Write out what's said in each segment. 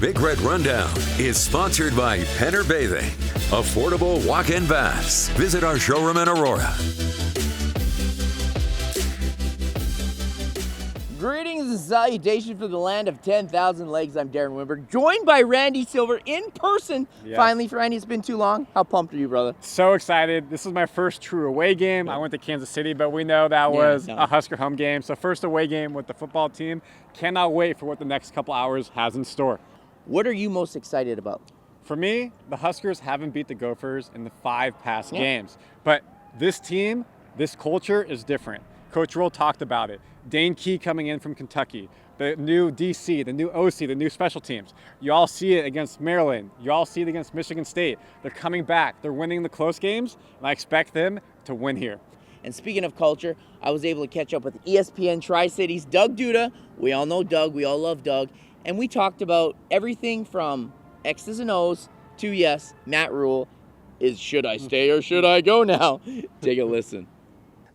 Big Red Rundown is sponsored by Penn Bathing. Affordable walk-in baths. Visit our showroom in Aurora. Greetings and salutations from the land of 10,000 legs. I'm Darren Winberg, joined by Randy Silver in person. Yes. Finally, for Randy, it's been too long. How pumped are you, brother? So excited. This is my first true away game. I went to Kansas City, but we know that was a Husker home game. So first away game with the football team. Cannot wait for what the next couple hours has in store. What are you most excited about? For me, the Huskers haven't beat the Gophers in the 5 past games. But this team, this culture is different. Coach Rhule talked about it. Dane Key coming in from Kentucky, the new DC, the new OC, the new special teams. You all see it against Maryland. You all see it against Michigan State. They're coming back. They're winning the close games, and I expect them to win here. And speaking of culture, I was able to catch up with ESPN Tri-Cities Doug Duda. We all know Doug. We all love Doug. And we talked about everything from X's and O's to, yes, Matt Rhule is should I stay or should I go now? Take a listen.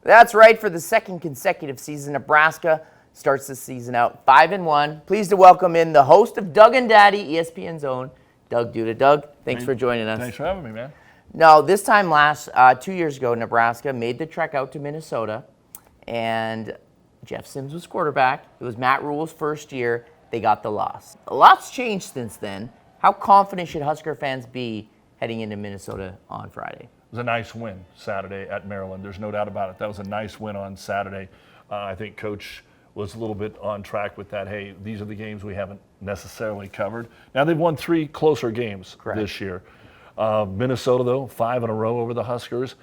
That's right. For the second consecutive season, Nebraska starts the season out 5-1. Pleased to welcome in the host of Doug and Daddy, ESPN's own, Doug Duda. Doug, thanks for joining us. Thanks for having me, man. No, this time 2 years ago, Nebraska made the trek out to Minnesota, and Jeff Sims was quarterback. It was Matt Rhule's first year. They got the loss. A lot's changed since then. How confident should Husker fans be heading into Minnesota on Friday? It was a nice win Saturday at Maryland. There's no doubt about it. That was a nice win on Saturday. I think Coach was a little bit on track with that. Hey, these are the games we haven't necessarily covered. Now, they've won 3 closer games this year. Minnesota, though, 5 in a row over the Huskers.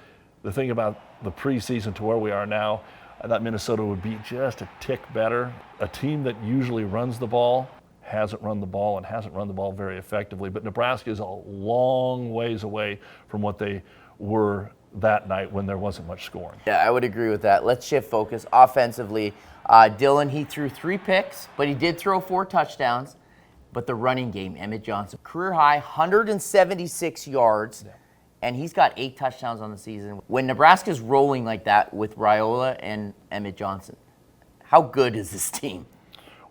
The thing about the preseason to where we are now, I thought Minnesota would be just a tick better. A team that usually runs the ball hasn't run the ball and hasn't run the ball very effectively. But Nebraska is a long ways away from what they were that night when there wasn't much scoring. Yeah, I would agree with that. Let's shift focus offensively. Dylan, he threw 3 picks, but he did throw 4 touchdowns. But the running game, Emmett Johnson, career high, 176 yards, and he's got 8 touchdowns on the season. When Nebraska's rolling like that with Rhule and Emmett Johnson, how good is this team?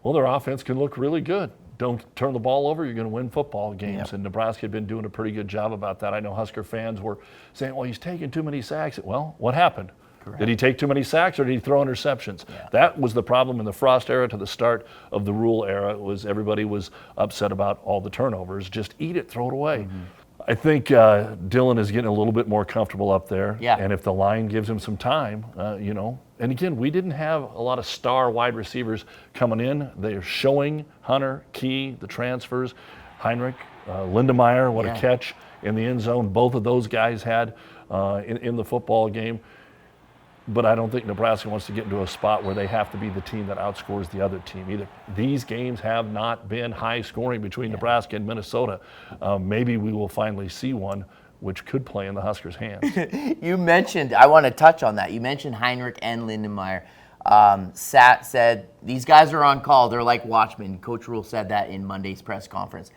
Well, their offense can look really good. Don't turn the ball over, you're going to win football games. Yep. And Nebraska had been doing a pretty good job about that. I know Husker fans were saying, well, he's taking too many sacks. Well, what happened? Correct. Did he take too many sacks or did he throw interceptions? Yeah. That was the problem in the Frost era to the start of the Rhule era. Was everybody was upset about all the turnovers. Just eat it, throw it away. Mm-hmm. I think Dylan is getting a little bit more comfortable up there. Yeah. And if the line gives him some time, and again, we didn't have a lot of star wide receivers coming in. They're showing Hunter, Key, the transfers, Heinrich, Lindemeyer, what a catch in the end zone. Both of those guys had in the football game. But I don't think Nebraska wants to get into a spot where they have to be the team that outscores the other team either. These games have not been high scoring between Nebraska and Minnesota. Maybe we will finally see one which could play in the Huskers' hands. You mentioned, I want to touch on that. You mentioned Heinrich and Lindemeyer. Sat said, these guys are on call. They're like watchmen. Coach Rhule said that in Monday's press conference.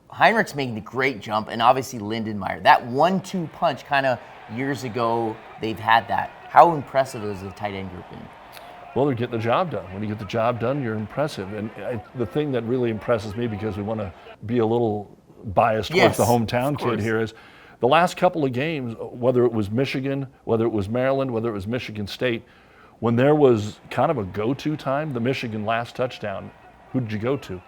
Heinrich's making the great jump, and obviously Lindemeyer. That 1-2 punch kind of years ago, they've had that. How impressive has the tight end group been? Well, they're getting the job done. When you get the job done, you're impressive. And the thing that really impresses me, because we want to be a little biased towards the hometown kid here, is the last couple of games, whether it was Michigan, whether it was Maryland, whether it was Michigan State, when there was kind of a go-to time, the Michigan last touchdown, who did you go to?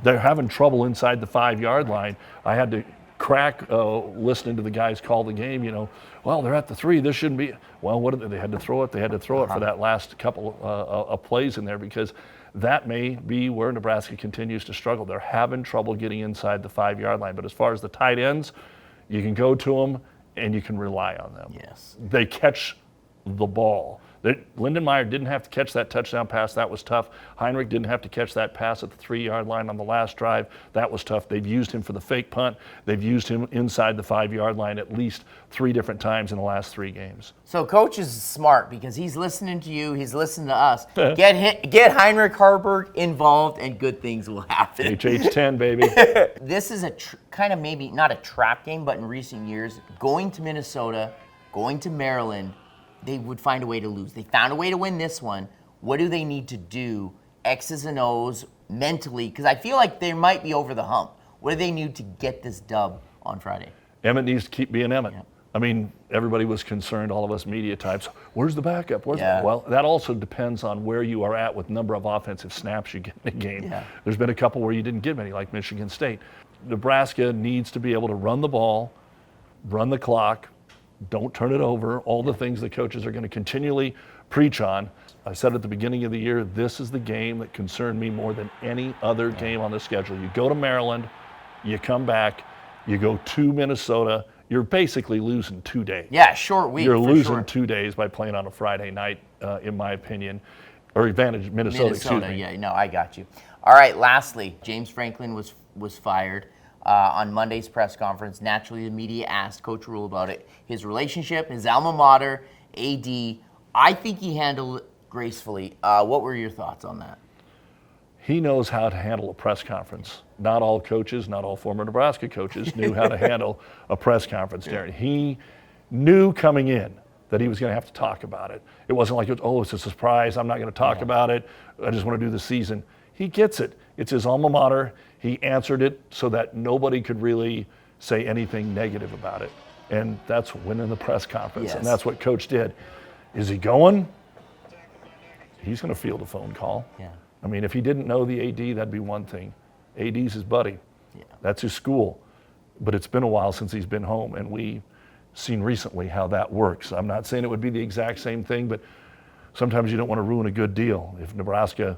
They're having trouble inside the 5-yard line. I had to crack listening to the guys call the game, well, they're at the 3, this shouldn't be. Well, what did they had to throw it? They had to throw it for that last couple of plays in there, because that may be where Nebraska continues to struggle. They're having trouble getting inside the 5-yard line. But as far as the tight ends, you can go to them and you can rely on them. Yes. They catch the ball. Lindemeyer didn't have to catch that touchdown pass. That was tough. Heinrich didn't have to catch that pass at the 3-yard line on the last drive. That was tough. They've used him for the fake punt. They've used him inside the 5-yard line at least 3 different times in the last 3 games. So Coach is smart because he's listening to you. He's listening to us. Get Heinrich Harburg involved and good things will happen. HH10, baby. This is a kind of maybe not a trap game, but in recent years, going to Minnesota, going to Maryland, they would find a way to lose. They found a way to win this one. What do they need to do X's and O's mentally? Because I feel like they might be over the hump. What do they need to get this dub on Friday? Emmett needs to keep being Emmett. Yeah. I mean, everybody was concerned, all of us media types, where's the backup? Yeah. Well, that also depends on where you are at with number of offensive snaps you get in a game. Yeah. There's been a couple where you didn't get many, like Michigan State. Nebraska needs to be able to run the ball, run the clock, don't turn it over, all the things the coaches are going to continually preach on. I said at the beginning of the year, this is the game that concerned me more than any other game on the schedule. You go to Maryland, you come back, you go to Minnesota, you're basically losing 2 days. Yeah, short week. You're losing sure. 2 days by playing on a Friday night, in my opinion, or advantage Minnesota. Excuse me. Yeah, no, I got you. All right, lastly, James Franklin was fired on Monday's press conference. Naturally, the media asked Coach Rhule about it. His relationship, his alma mater, AD, I think he handled it gracefully. What were your thoughts on that? He knows how to handle a press conference. Not all coaches, not all former Nebraska coaches knew how to handle a press conference, Darren. He knew coming in that he was going to have to talk about it. It wasn't like, it's a surprise, I'm not going to talk about it, I just want to do the season. He gets it. It's his alma mater. He answered it so that nobody could really say anything negative about it. And that's winning the press conference, and that's what Coach did. Is he going? He's going to field a phone call. Yeah. I mean, if he didn't know the AD, that'd be one thing. AD's his buddy. Yeah. That's his school. But it's been a while since he's been home, and we've seen recently how that works. I'm not saying it would be the exact same thing, but sometimes you don't want to ruin a good deal. If Nebraska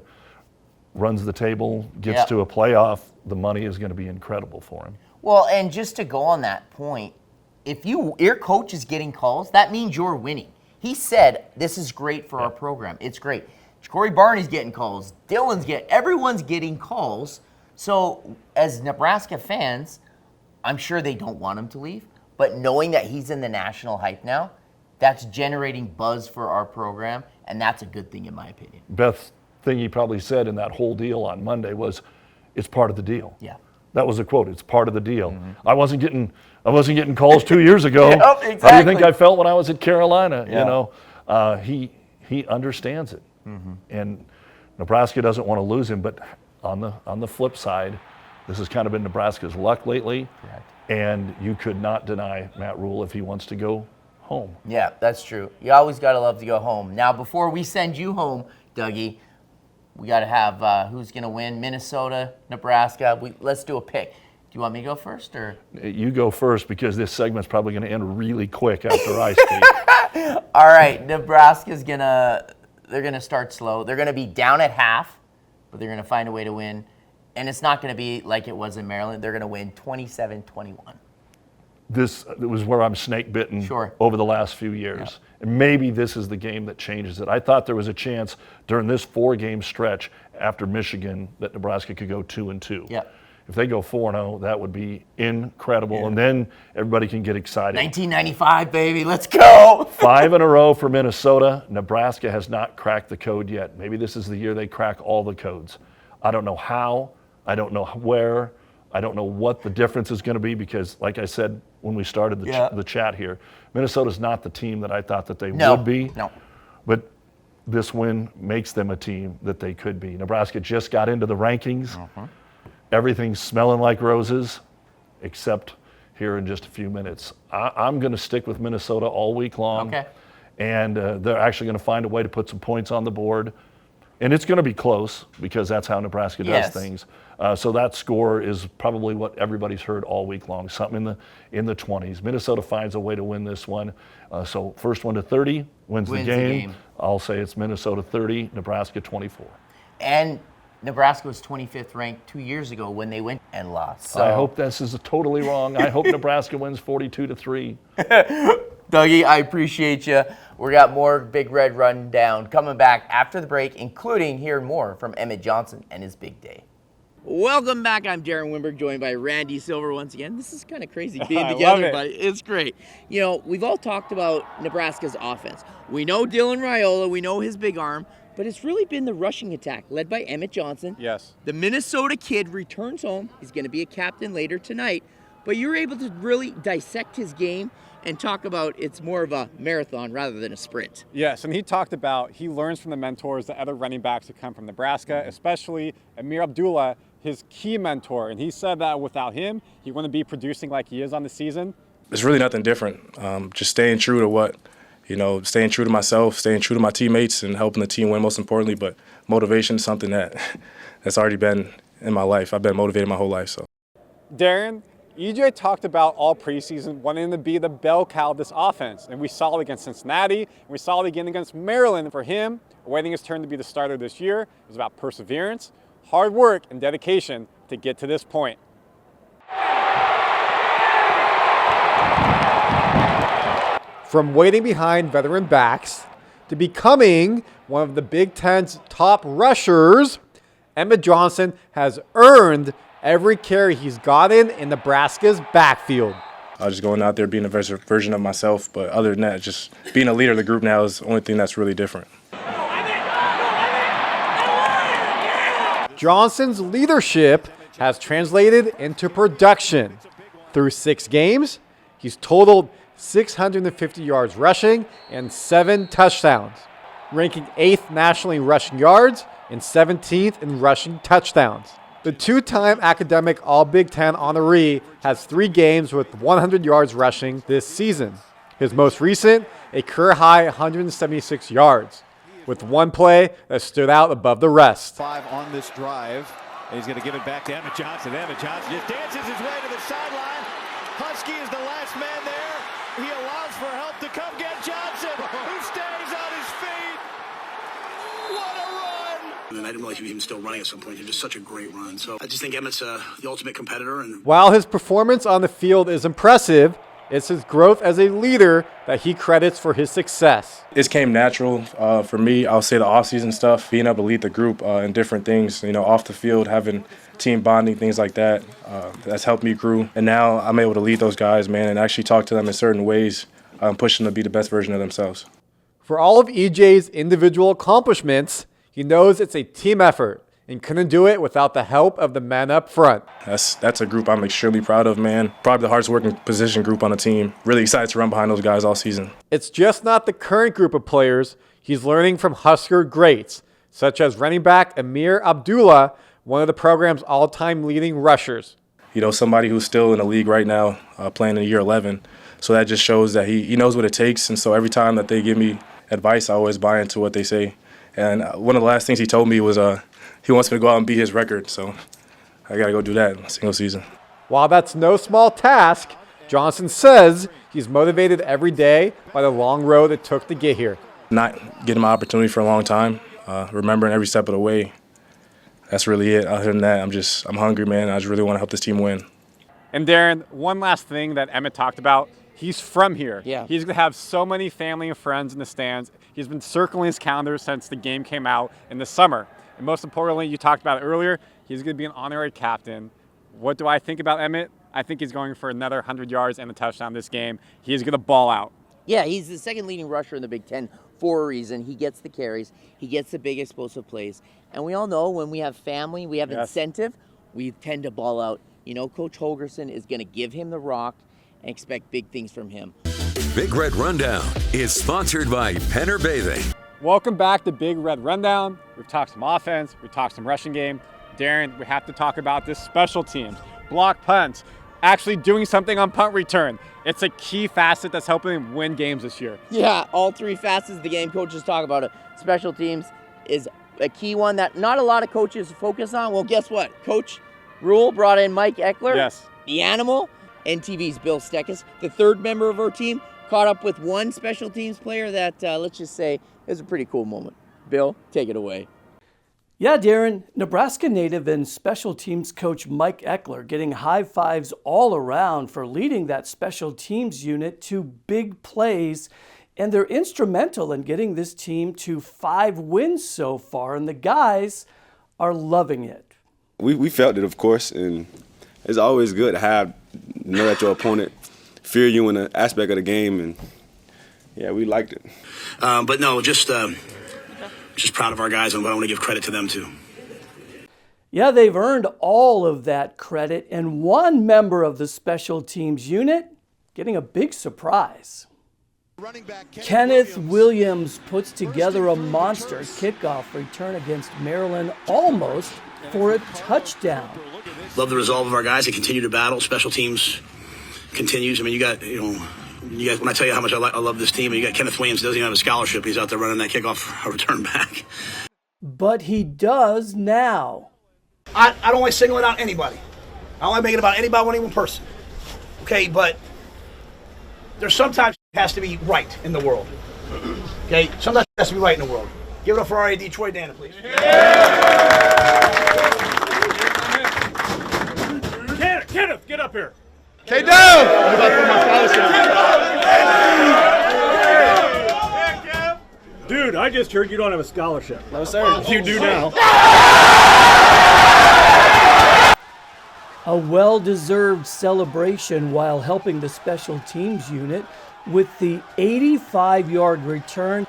runs the table, gets to a playoff, the money is going to be incredible for him. Well, and just to go on that point, if your coach is getting calls, that means you're winning. He said, this is great for our program. It's great. Corey Barney's getting calls. Everyone's getting calls. So as Nebraska fans, I'm sure they don't want him to leave. But knowing that he's in the national hype now, that's generating buzz for our program, and that's a good thing in my opinion. Best thing he probably said in that whole deal on Monday was, it's part of the deal. Yeah. That was a quote. It's part of the deal. I wasn't getting calls 2 years ago. Exactly. How do you think I felt when I was at Carolina? Yeah. You know, he understands it, and Nebraska doesn't want to lose him. But on the flip side, this has kind of been Nebraska's luck lately. Correct. And you could not deny Matt Rhule if he wants to go home. Yeah, that's true. You always got to love to go home. Now, before we send you home, Dougie, we got to have who's going to win, Minnesota, Nebraska. Let's do a pick. Do you want me to go first? Or You go first, because this segment's probably going to end really quick after I speak. All right, Nebraska's they're going to start slow. They're going to be down at half, but they're going to find a way to win. And it's not going to be like it was in Maryland. They're going to win 27-21. This was where I'm snake bitten over the last few years. Yeah. And maybe this is the game that changes it. I thought there was a chance during this 4-game stretch after Michigan that Nebraska could go 2-2. Yeah. If they go 4-0, that would be incredible. Yeah. And then everybody can get excited. 1995, baby, let's go. 5 in a row for Minnesota. Nebraska has not cracked the code yet. Maybe this is the year they crack all the codes. I don't know how. I don't know where. I don't know what the difference is going to be, because, like I said when we started the chat here, Minnesota's not the team that I thought that they would be. No. But this win makes them a team that they could be. Nebraska just got into the rankings. Everything's smelling like roses, except here in just a few minutes. I'm going to stick with Minnesota all week long. Okay. And they're actually going to find a way to put some points on the board. And it's going to be close, because that's how Nebraska does things. So that score is probably what everybody's heard all week long, something in the 20s. Minnesota finds a way to win this one. So first one to 30 wins the game. I'll say it's Minnesota 30, Nebraska 24. And Nebraska was 25th ranked 2 years ago when they went and lost. So. I hope this is totally wrong. I hope Nebraska wins 42-3. Dougie, I appreciate you. We got more Big Red Rundown coming back after the break, including hearing more from Emmett Johnson and his big day. Welcome back. I'm Darren Winberg, joined by Randy Silver once again. This is kind of crazy being together, but it's great. You know, we've all talked about Nebraska's offense. We know Dylan Rhule, we know his big arm, but it's really been the rushing attack led by Emmett Johnson. Yes. The Minnesota kid returns home. He's going to be a captain later tonight, but you're able to really dissect his game. and talk about it's more of a marathon rather than a sprint. Yes, and he talked about he learns from the mentors, the other running backs who come from Nebraska, especially Ameer Abdullah, his key mentor. And he said that without him, he wouldn't be producing like he is on the season. It's really nothing different. Just staying true to staying true to myself, staying true to my teammates, and helping the team win most importantly. But motivation is something that's already been in my life. I've been motivated my whole life. So, Darren, EJ talked about all preseason wanting to be the bell cow of this offense. And we saw it against Cincinnati, and we saw it again against Maryland. For him, awaiting his turn to be the starter this year, it was about perseverance, hard work, and dedication to get to this point. From waiting behind veteran backs to becoming one of the Big Ten's top rushers, Emmett Johnson has earned every carry he's gotten in Nebraska's backfield. I was just going out there being a version of myself, but other than that, just being a leader of the group now is the only thing that's really different. Johnson's leadership has translated into production. Through 6 games, he's totaled 650 yards rushing and 7 touchdowns, ranking 8th nationally in rushing yards and 17th in rushing touchdowns. The 2-time academic All-Big Ten honoree has 3 games with 100 yards rushing this season. His most recent, a career-high 176 yards, with one play that stood out above the rest. 5 on this drive, and he's going to give it back to Emmett Johnson. Emmett Johnson just dances his way to the sideline. Husky is the last man there. He allows for help to come get Johnson, who stays on his feet. What a run! And I didn't realize he was still running at some point. He was just such a great run. So I just think Emmett's the ultimate competitor. And while his performance on the field is impressive, it's his growth as a leader that he credits for his success. It came natural for me. I'll say the off-season stuff, being able to lead the group in different things, off the field, having team bonding, things like that. That's helped me grow. And now I'm able to lead those guys, man, and actually talk to them in certain ways, push them to be the best version of themselves. For all of EJ's individual accomplishments, he knows it's a team effort and couldn't do it without the help of the men up front. That's a group I'm extremely proud of, man. Probably the hardest working position group on the team. Really excited to run behind those guys all season. It's just not the current group of players. He's learning from Husker greats, such as running back Ameer Abdullah, one of the program's all-time leading rushers. Somebody who's still in the league right now, playing in year 11. So that just shows that he knows what it takes. And so every time that they give me advice, I always buy into what they say. And one of the last things he told me was he wants me to go out and beat his record. So I got to go do that in a single season. While that's no small task, Johnson says he's motivated every day by the long road it took to get here. Not getting my opportunity for a long time, remembering every step of the way. That's really it. Other than that, I'm hungry, man. I just really want to help this team win. And Darren, one last thing that Emmett talked about, he's from here. Yeah. He's going to have so many family and friends in the stands. He's been circling his calendar since the game came out in the summer. And most importantly, you talked about it earlier, he's going to be an honorary captain. What do I think about Emmett? I think he's going for another 100 yards and a touchdown this game. He's going to ball out. Yeah, he's the second leading rusher in the Big Ten for a reason. He gets the carries. He gets the big explosive plays. And we all know when we have family, we have incentive, we tend to ball out. Coach Holgerson is going to give him the rock and expect big things from him. Big Red Rundown is sponsored by Penn Bathing. Welcome back to Big Red Rundown. We've talked some offense, we've talked some rushing game. Darren, we have to talk about this special teams, block punts, actually doing something on punt return. It's a key facet that's helping him win games this year. Yeah, all 3 facets of the game, coaches talk about it. Special teams is a key one that not a lot of coaches focus on. Well, guess what? Coach Rhule brought in Mike Eckler, yes, the animal. NTV's Bill Steckes, the 3rd member of our team, caught up with one special teams player that, let's just say, is a pretty cool moment. Bill, take it away. Yeah, Darren, Nebraska native and special teams coach Mike Eckler getting high fives all around for leading that special teams unit to big plays, and they're instrumental in getting this team to 5 wins so far, and the guys are loving it. We felt it, of course, and it's always good to know that your opponent fear you in an aspect of the game, and yeah, we liked it. But no, just proud of our guys, and I want to give credit to them too. Yeah, they've earned all of that credit, and one member of the special teams unit getting a big surprise. Kenneth Williams puts together a monster kickoff return against Maryland, almost for a touchdown. Love the resolve of our guys. They continue to battle. Special teams continues. I mean, you got, when I tell you how much I love this team, and you got Kenneth Williams, doesn't even have a scholarship. He's out there running that kickoff return back. But he does now. I don't like singling out anybody. I don't like making it about anybody, any one person. Okay, but there's sometimes it has to be right in the world. Okay, sometimes it has to be right in the world. Give it up for our AD, Troy Dana, please. Kenneth, get up here. Okay, down. What about for my scholarship? Dude, I just heard you don't have a scholarship. No, sir. You do now. A well-deserved celebration while helping the special teams unit with the 85-yard return.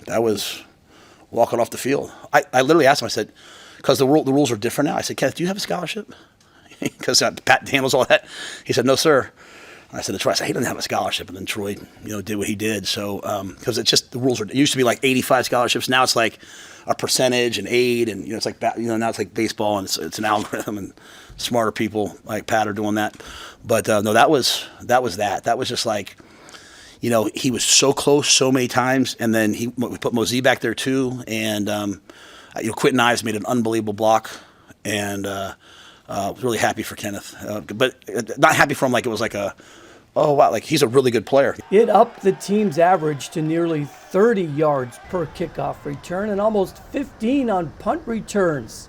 That was walking off the field. I literally asked him, I said, because the rules are different now. I said, Kenneth, do you have a scholarship? Because Pat handles all that. He said, no, sir. I said to Troy, he doesn't have a scholarship. And then Troy, did what he did. So, because it's just, the rules it used to be like 85 scholarships. Now it's like a percentage and aid. And, it's like, now it's like baseball and it's an algorithm, and smarter people like Pat are doing that. But no, that was that. That was just like, he was so close so many times. And then we put Mosey back there too. And, Quentin Ives made an unbelievable block. And, was really happy for Kenneth, but not happy for him like it was like oh wow, like he's a really good player. It upped the team's average to nearly 30 yards per kickoff return and almost 15 on punt returns.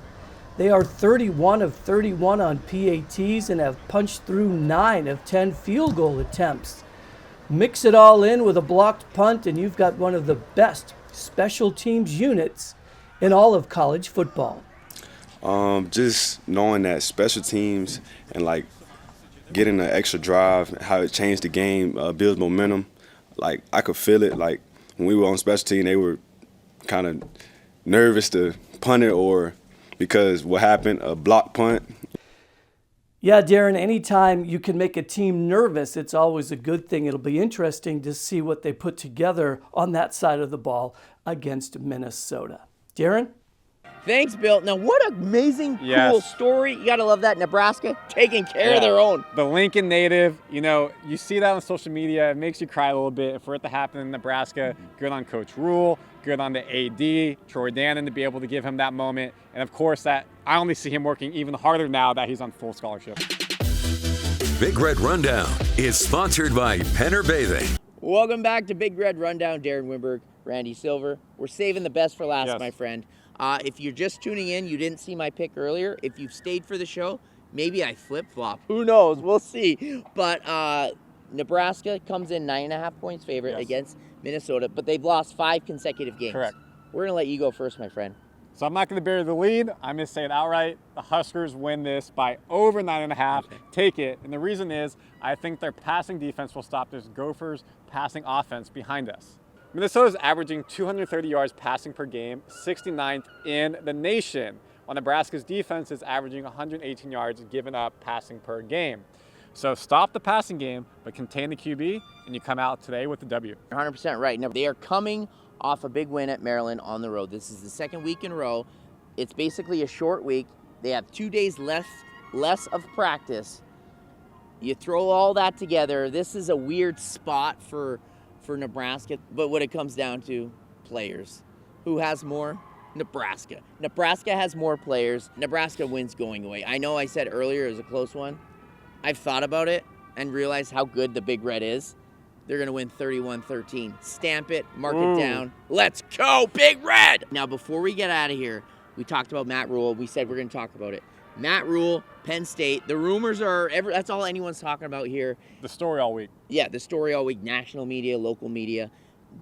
They are 31 of 31 on PATs and have punched through 9 of 10 field goal attempts. Mix it all in with a blocked punt and you've got one of the best special teams units in all of college football. Just knowing that special teams and like getting an extra drive, how it changed the game, builds momentum. Like I could feel it. Like when we were on special team, they were kind of nervous to punt it, or because what happened, a block punt. Yeah, Darren, anytime you can make a team nervous, it's always a good thing. It'll be interesting to see what they put together on that side of the ball against Minnesota. Darren? Thanks, Bill. Now, what an amazing, cool story. You got to love that. Nebraska taking care of their own. The Lincoln native, you see that on social media. It makes you cry a little bit. And for it to happen in Nebraska, good on Coach Rhule, good on the AD, Troy Dana, to be able to give him that moment. And, of course, that I only see him working even harder now that he's on full scholarship. Big Red Rundown is sponsored by Penn Bathing. Welcome back to Big Red Rundown. Darren Winberg, Randy Silver. We're saving the best for last, my friend. If you're just tuning in, you didn't see my pick earlier. If you've stayed for the show, maybe I flip-flop. Who knows? We'll see. But Nebraska comes in 9.5 points favorite against Minnesota, but they've lost 5 consecutive games. Correct. We're going to let you go first, my friend. So I'm not going to bury the lead. I'm going to say it outright. The Huskers win this by over 9.5. Okay. Take it. And the reason is I think their passing defense will stop this Gophers passing offense behind us. Minnesota's averaging 230 yards passing per game, 69th in the nation, while Nebraska's defense is averaging 118 yards given up passing per game. So stop the passing game, but contain the QB, and you come out today with the W. You're 100% right. Now, they are coming off a big win at Maryland on the road. This is the second week in a row. It's basically a short week. They have 2 days less of practice. You throw all that together. This is a weird spot for Nebraska, but what it comes down to, players. Who has more? Nebraska. Nebraska has more players. Nebraska wins going away. I know I said earlier it was a close one. I've thought about it and realized how good the Big Red is. They're going to win 31-13. Stamp it, mark it down. Let's go, Big Red! Now, before we get out of here, we talked about Matt Rhule. We said we're going to talk about it. Matt Rhule, Penn State. The rumors are, that's all anyone's talking about here. The story all week. Yeah, the story all week. National media, local media.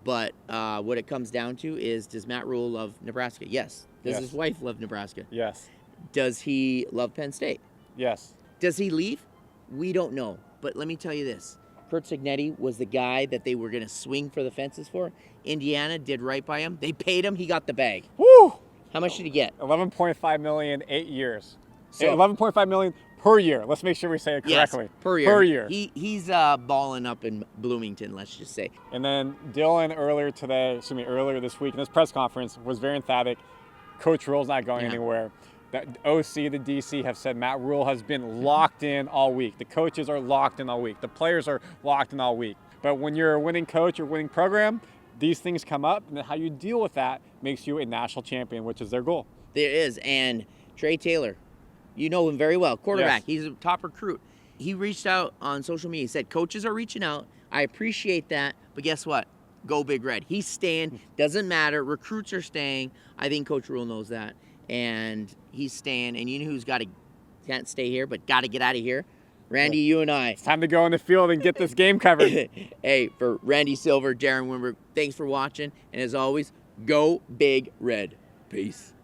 But what it comes down to is, does Matt Rhule love Nebraska? Yes. Does his wife love Nebraska? Yes. Does he love Penn State? Yes. Does he leave? We don't know. But let me tell you this. Kurt Cignetti was the guy that they were going to swing for the fences for. Indiana did right by him. They paid him. He got the bag. Woo! How much did he get? $11.5 million, 8 years. So, $11.5 million per year. Let's make sure we say it correctly. Yes, per year. Per year. He's balling up in Bloomington, let's just say. And then Dylan earlier this week in his press conference was very emphatic. Coach Rhule's not going anywhere. The OC, the DC have said Matt Rhule has been locked in all week. The coaches are locked in all week. The players are locked in all week. But when you're a winning coach or winning program, these things come up, and then how you deal with that makes you a national champion, which is their goal. There is. And Trey Taylor, you know him very well, quarterback. Yes. He's a top recruit. He reached out on social media. He said, coaches are reaching out. I appreciate that. But guess what? Go Big Red. He's staying. Doesn't matter. Recruits are staying. I think Coach Rhule knows that. And he's staying. And you know who's can't stay here, but got to get out of here? Randy, you and I. It's time to go in the field and get this game covered. Hey, for Randy Silver, Darren Winberg, thanks for watching. And as always, go Big Red. Peace.